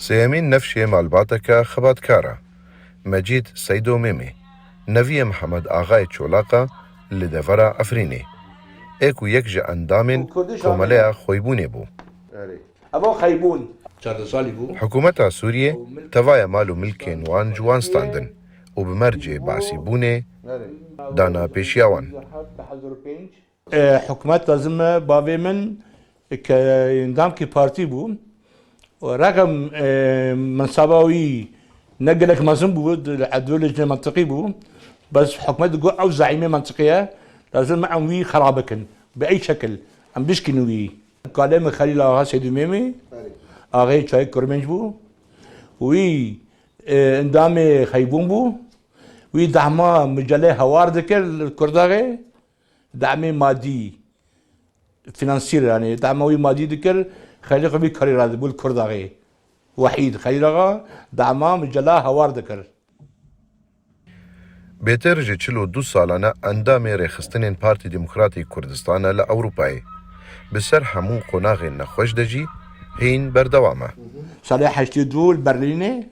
سيامين نفشي مالباتكا خباتكارا مجيد سيدو ميمي نوی محمد آغای چولاقا لدفرا افرینی ایکو یک جا اندامین کوملیا خویبونی بو ابو خیبون 14 سالی بو حکومتا سوریه توایا مالو ملکین وان جوان ستاندن و بمرجع باسی بونه دانا پیشیاوان حکومت لازم باوی من که اندام کی پارتی بو رقم منصباوي نقلك مازن بود العدول منطقي بو بس حكومة تقول او زعيمة منطقية لازم معهم وي خرابكن باي شكل عم بيشكنوا وي كلام خليل اغا سيدو ميمي اغا شاي كرمنج بو وي اندامي خيبون بو وي دعما مجلة هوار ذكر الكرداغي دعمي مادي فينانسير يعني دعموي مادي ذكر خلي قبي كاريرا بول كرداغي وحيد خليل اغا دعما مجلة هوار ذكر بهتر جه 42 سالانه اندام رخصتنین پارتی دموکراتی کردستان لأوروپای بسر همون قناغ نخوش دجی هین بردوامه صالح دول برليني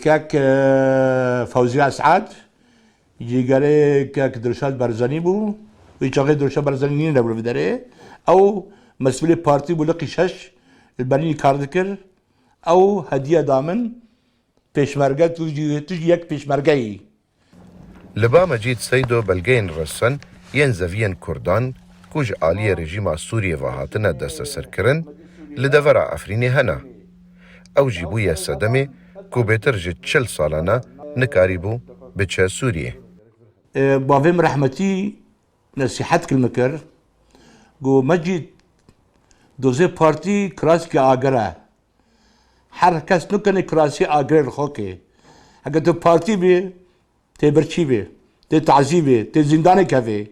كاك فوزي اسعد يجي كاك درشات برزاني بو ويشغل درشات برزاني نبرو بدري او مسؤول بارتي بولقي شش البرليني كاردكر او هديه دامن پیشمرگه تجي يك پیشمرگه لبا مجید سیدو بلگین رسن ین زوین کردان کج آلی رژیم سوریه و هاتنه دست سرکرن لدورا افرینی هنه او جیبوی صدمه کو بهتر جه 40 سالانه نکاری بو بچه سوریه باویم رحمتی نصیحت کل مکر گو مجید دوزه پارتی کراس که آگره هر کس نکنه کراسی آگره رخو که اگر تو پارتی بی تی برچی بی تی تعذیب بی تی زندان که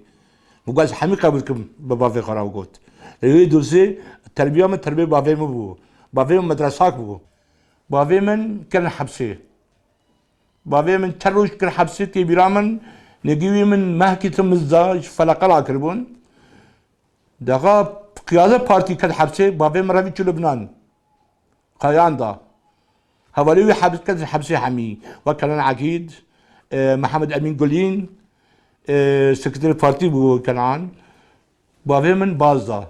وقاز حمي قبلكم ببافي خراو قوت يدوزي التربيه من تربيه بافي مبو بافي من مدرساك بو بافي من كان حبسي بافي من تروش كان حبسي تي برامن نجيبي من مهكي تمزا فلقلا كربون دغا قياده بارتي كان حبسي بافي من رافي لبنان قيان دا هوالي حبس كان حبسي حمي وكان عقيد محمد امين قولين سكرتير بارتي بو كنعان بافي من بازدا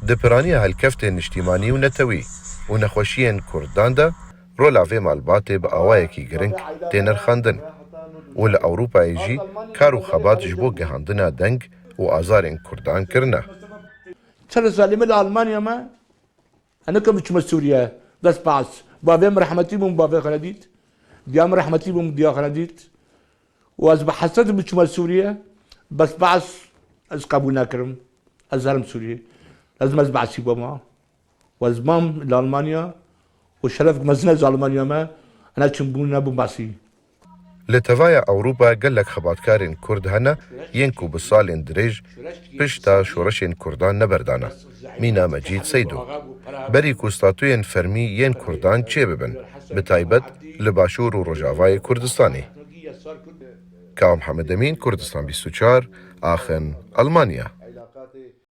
دپرانی هالکفتین اجتماعی و نتوی و نخوشیین کردان دا رولا وی مالباتی با آوائه کی گرنگ تینر خاندن و لأوروپای جی کارو خبات جبو گهاندنا دنگ و آزارین کردان کرنه ترى ظالمين ألمانيا ما أنا كم بتشوف سوريا بس باس بافي مرحمتي بوم بافي خلديت ديام رحمتي بوم ديا خلديت وأز بحسد بتشوف سوريا بس باس أز قبولنا كرم أزهرم سوريا لازم أزبع سيبا ما وأزمام لألمانيا وشرف مزنة ألمانيا ما أنا تشمبونا بومباسي لتوایا اوروپا گلک خباتکارین کرد هنه ینکو بسالین دریج پشتا شورشین کردان نبردانه مینا مجید سیدو بری کوستاتوین فرمی ین کردان چه ببن بتایبت لباشور و رجاوای کردستانی کام محمد امین کردستان 24 آخن المانیا